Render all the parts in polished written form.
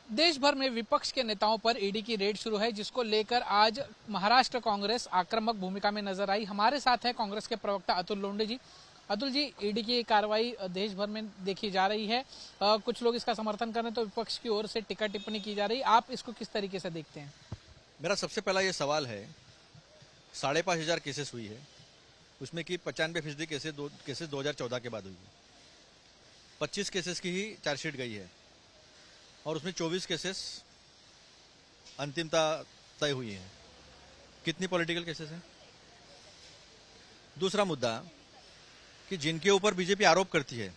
देश भर में विपक्ष के नेताओं पर ईडी की रेड शुरू है, जिसको लेकर आज महाराष्ट्र कांग्रेस आक्रामक भूमिका में नजर आई। हमारे साथ है कांग्रेस के प्रवक्ता अतुल लोंढे जी। अतुल जी, ईडी की कार्रवाई देश भर में देखी जा रही है। कुछ लोग इसका समर्थन कर रहे हैं तो विपक्ष की ओर से टीका टिप्पणी की जा रही है। आप इसको किस तरीके से देखते हैं? मेरा सबसे पहला ये सवाल है, 5,500 केसेस हुई है, उसमें कि 95% केसेस 2014 के बाद हुई है। 25 केसेस की ही चार्जशीट गई है और उसमें 24 केसेस अंतिमता तय हुई है। कितनी पॉलिटिकल केसेस हैं? दूसरा मुद्दा कि जिनके ऊपर बीजेपी आरोप करती है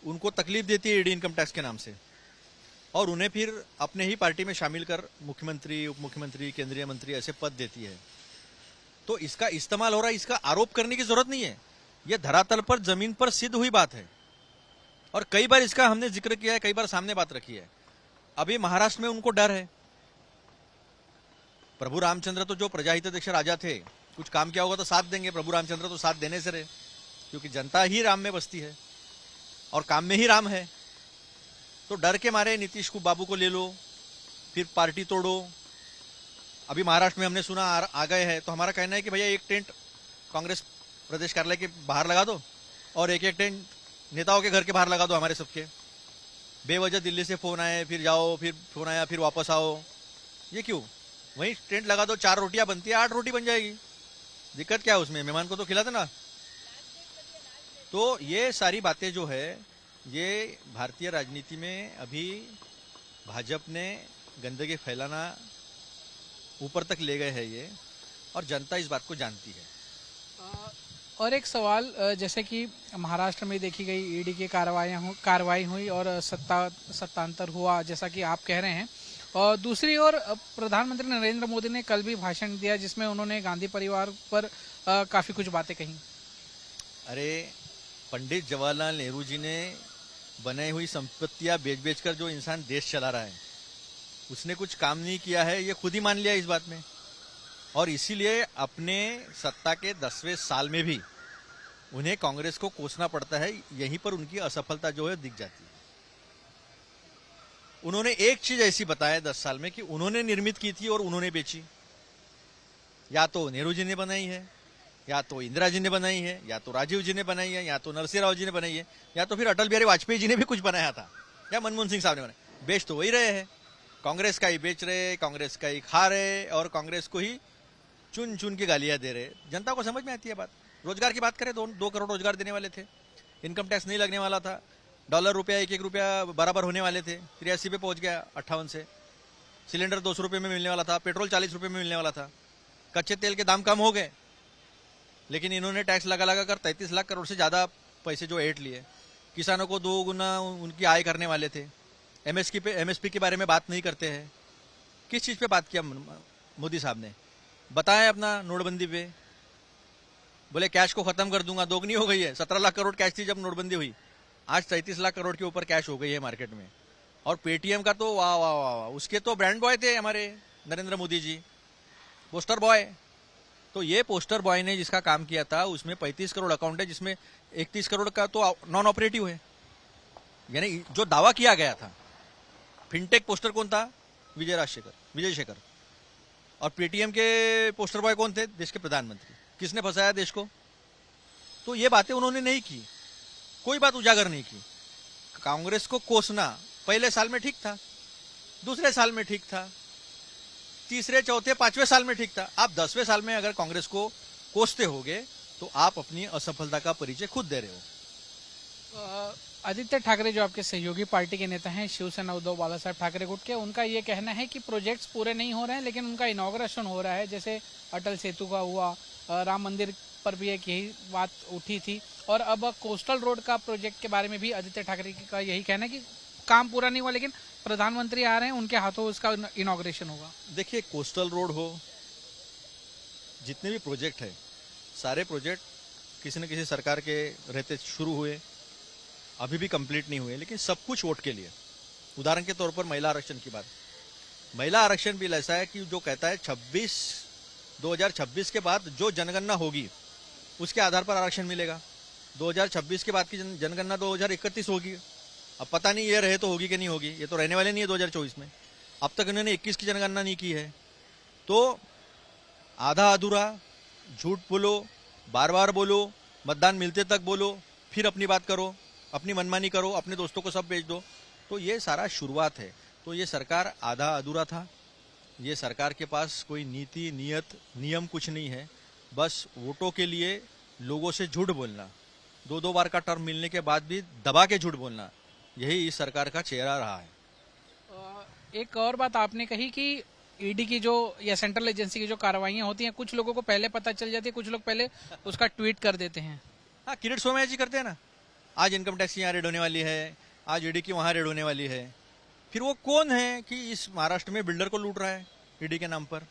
उनको तकलीफ देती है ईडी इनकम टैक्स के नाम से, और उन्हें फिर अपने ही पार्टी में शामिल कर मुख्यमंत्री, उप मुख्यमंत्री, केंद्रीय मंत्री ऐसे पद देती है। तो इसका इस्तेमाल हो रहा है, इसका आरोप करने की जरूरत नहीं है। यह धरातल पर, जमीन पर सिद्ध हुई बात है और कई बार इसका हमने जिक्र किया है, कई बार सामने बात रखी है। अभी महाराष्ट्र में उनको डर है। प्रभु रामचंद्र तो जो प्रजाहिताध्यक्ष राजा थे, कुछ काम किया होगा तो साथ देंगे। प्रभु रामचंद्र तो साथ देने से रहे, क्योंकि जनता ही राम में बसती है और काम में ही राम है। तो डर के मारे नीतीश बाबू को ले लो, फिर पार्टी तोड़ो। अभी महाराष्ट्र में हमने सुना आ गए हैं, तो हमारा कहना है कि भैया एक टेंट कांग्रेस प्रदेश कार्यालय के बाहर लगा दो और एक टेंट नेताओं के घर के बाहर लगा दो हमारे सबके। बेवजह दिल्ली से फोन आए, फिर जाओ, फिर फोन आया, फिर वापस आओ। ये क्यों? वहीं टेंट लगा दो, 4 रोटियां बनती है, 8 रोटी बन जाएगी। दिक्कत क्या है उसमें? मेहमान को तो खिलाते ना। तो ये सारी बातें जो है, ये भारतीय राजनीति में अभी भाजपा ने गंदगी फैलाना ऊपर तक ले गए हैं ये, और जनता इस बात को जानती है। और एक सवाल, जैसे कि महाराष्ट्र में देखी गई ईडी की कार्रवाई हुई और सत्तांतर हुआ, जैसा कि आप कह रहे हैं। और दूसरी ओर प्रधानमंत्री नरेंद्र मोदी ने कल भी भाषण दिया, जिसमें उन्होंने गांधी परिवार पर काफी कुछ बातें कही। अरे, पंडित जवाहरलाल नेहरू जी ने बनाई हुई संपत्तियां बेच-बेचकर जो इंसान देश चला रहा है, उसने कुछ काम नहीं किया है, ये खुद ही मान लिया इस बात में। और इसीलिए अपने सत्ता के 10वें साल में भी उन्हें कांग्रेस को कोसना पड़ता है। यहीं पर उनकी असफलता जो है दिख जाती है। उन्होंने एक चीज ऐसी बताया 10 साल में कि उन्होंने निर्मित की थी और उन्होंने बेची। या तो नेहरू जी ने बनाई है, या तो इंदिरा जी ने बनाई है, या तो राजीव जी ने बनाई है, या तो नरसिंह राव जी ने बनाई है, या तो फिर अटल बिहारी वाजपेयी जी ने भी कुछ बनाया था, या मनमोहन सिंह साहब ने बनाया। बेच तो वही रहे हैं, कांग्रेस का ही बेच रहे, कांग्रेस का ही खा रहे और कांग्रेस को ही चुन चुन के गालियां दे रहे। जनता को समझ में आती है बात। रोजगार की बात करें, 2 करोड़ रोजगार देने वाले थे, इनकम टैक्स नहीं लगने वाला था, डॉलर रुपया 1-1 रुपया बराबर होने वाले थे, 83 पे पहुंच गया 58 से। सिलेंडर 200 रुपये में मिलने वाला था, पेट्रोल 40 रुपये में मिलने वाला था, कच्चे तेल के दाम कम हो गए, लेकिन इन्होंने टैक्स लगा कर 33 लाख करोड़ से ज्यादा पैसे जो ऐंठ लिए। किसानों को 2 गुना उनकी आय करने वाले थे। एमएसपी के बारे में बात नहीं करते हैं। किस चीज पे बात किया मोदी साहब ने? बताया अपना नोटबंदी पे, बोले कैश को खत्म कर दूंगा। दोगुनी हो गई है। 17 लाख करोड़ कैश थी जब नोटबंदी हुई, आज 33 लाख करोड़ के ऊपर कैश हो गई है मार्केट में। और पेटीएम का तो वाह वाह वाह, उसके तो ब्रांड बॉय थे हमारे नरेंद्र मोदी जी, पोस्टर बॉय। तो ये पोस्टर बॉय ने जिसका काम किया था, उसमें 35 करोड़ अकाउंट है, जिसमें 31 करोड़ का तो नॉन ऑपरेटिव है। यानी जो दावा किया गया था, फिनटेक पोस्टर कौन था? विजय शेखर। और पेटीएम के पोस्टर बॉय कौन थे? देश के प्रधानमंत्री। किसने फंसाया देश को? तो ये बातें उन्होंने नहीं की, कोई बात उजागर नहीं की। कांग्रेस को कोसना पहले साल में ठीक था, दूसरे साल में ठीक था, तीसरे, चौथे, 5वें साल में ठीक था। आप 10वें साल में अगर कांग्रेस को कोसते होगे तो आप अपनी असफलता का परिचय खुद दे रहे हो। आदित्य ठाकरे जो आपके सहयोगी पार्टी के नेता हैं, शिवसेना उद्धव बाला साहब ठाकरे गुट के, उनका ये कहना है कि प्रोजेक्ट्स पूरे नहीं हो रहे हैं, लेकिन उनका इनॉग्रेशन हो रहा है। जैसे अटल सेतु का हुआ, राम मंदिर पर भी एक यही बात उठी थी, और अब कोस्टल रोड का प्रोजेक्ट के बारे में भी आदित्य ठाकरे का यही कहना है कि काम पूरा नहीं हुआ, लेकिन प्रधानमंत्री आ रहे हैं, उनके हाथों उसका इनॉग्रेशन होगा। देखिए, कोस्टल रोड हो, जितने भी प्रोजेक्ट है, सारे प्रोजेक्ट किसी न किसी सरकार के रहते शुरू हुए, अभी भी कंप्लीट नहीं हुए, लेकिन सब कुछ वोट के लिए। उदाहरण के तौर पर महिला आरक्षण की बात। महिला आरक्षण बिल ऐसा है कि जो कहता है 2026 के बाद जो जनगणना होगी उसके आधार पर आरक्षण मिलेगा। 2026 के बाद की जनगणना 2031 होगी। अब पता नहीं ये रहे तो होगी कि नहीं होगी, ये तो रहने वाले नहीं है 2024 में। अब तक इन्होंने 21 की जनगणना नहीं की है। तो आधा अधूरा झूठ बोलो, बार बार बोलो, मतदान मिलते तक बोलो, फिर अपनी बात करो, अपनी मनमानी करो, अपने दोस्तों को सब बेच दो। तो ये सारा शुरुआत है। तो ये सरकार आधा अधूरा था। ये सरकार के पास कोई नीति, नियत, नियम कुछ नहीं है। बस वोटों के लिए लोगों से झूठ बोलना, 2-2 बार का टर्म मिलने के बाद भी दबा के झूठ बोलना, यही इस सरकार का चेहरा रहा है। एक और बात आपने कही कि ईडी की जो या सेंट्रल एजेंसी की जो कार्रवाइयां होती हैं, कुछ लोगों को पहले पता चल जाती है, कुछ लोग पहले उसका ट्वीट कर देते हैं। हाँ, किरीट सोमैया जी करते हैं ना, आज इनकम टैक्स की यहाँ रेड होने वाली है, आज ईडी की वहां रेड होने वाली है। फिर वो कौन है कि इस महाराष्ट्र में बिल्डर को लूट रहा है ईडी के नाम पर?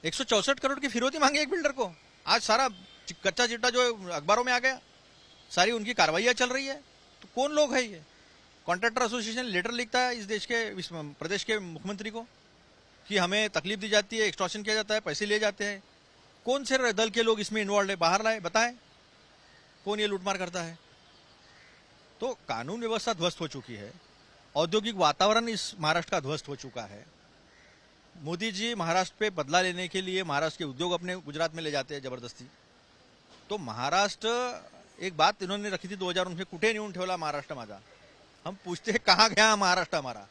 164 करोड़ की फिरौती मांगी एक बिल्डर को। आज सारा कच्चा चिट्टा जो अखबारों में आ गया, सारी उनकी कार्रवाइयां चल रही है। तो कौन लोग है ये? कॉन्ट्रैक्टर एसोसिएशन लेटर लिखता है इस प्रदेश के मुख्यमंत्री को कि हमें तकलीफ दी जाती है, एक्सटॉर्शन किया जाता है, पैसे लिए जाते हैं। कौन से दल के लोग इसमें इन्वॉल्व है? बाहर लाए, बताएं कौन ये लूटमार करता है। तो कानून व्यवस्था ध्वस्त हो चुकी है, औद्योगिक वातावरण इस महाराष्ट्र का ध्वस्त हो चुका है। मोदी जी महाराष्ट्र पे बदला लेने के लिए महाराष्ट्र के उद्योग अपने गुजरात में ले जाते हैं जबरदस्ती। तो महाराष्ट्र, एक बात इन्होंने रखी थी 2019 में, कुठे नेऊन ठेवला महाराष्ट्र माझा। हम पूछते हैं कहाँ गया महाराष्ट्र हमारा?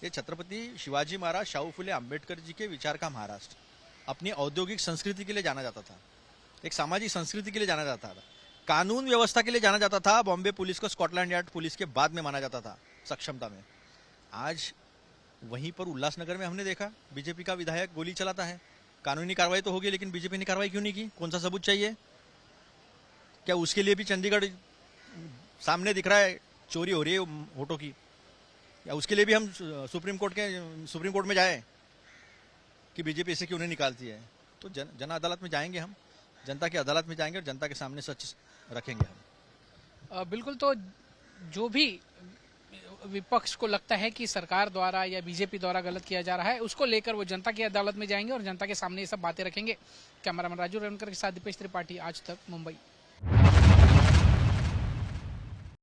ये छत्रपति शिवाजी महाराज, शाहू फुले अंबेडकर जी के विचार का महाराष्ट्र अपनी औद्योगिक संस्कृति के लिए जाना जाता था, एक सामाजिक संस्कृति के लिए जाना जाता था, कानून व्यवस्था के लिए जाना जाता था। बॉम्बे पुलिस को स्कॉटलैंड यार्ड पुलिस के बाद में माना जाता था सक्षमता में। आज वहीं पर उल्लासनगर में हमने देखा बीजेपी का विधायक गोली चलाता है। कानूनी कार्रवाई तो होगी, लेकिन बीजेपी ने कार्रवाई क्यों नहीं की? कौन सा सबूत चाहिए? क्या उसके लिए भी चंडीगढ़ सामने दिख रहा है चोरी हो रही है वोटों की? या उसके लिए भी हम सुप्रीम कोर्ट में जाए कि बीजेपी इसे क्यों नहीं निकालती है? तो जन अदालत में जाएंगे हम, जनता की अदालत में जाएंगे और जनता के सामने सच रखेंगे हम। बिल्कुल। तो जो भी विपक्ष को लगता है कि सरकार द्वारा या बीजेपी द्वारा गलत किया जा रहा है, उसको लेकर वो जनता की अदालत में जाएंगे और जनता के सामने ये सब बातें रखेंगे। कैमरामैन राजू रेवनकर के साथ दीपेश त्रिपाठी, आज तक, मुंबई।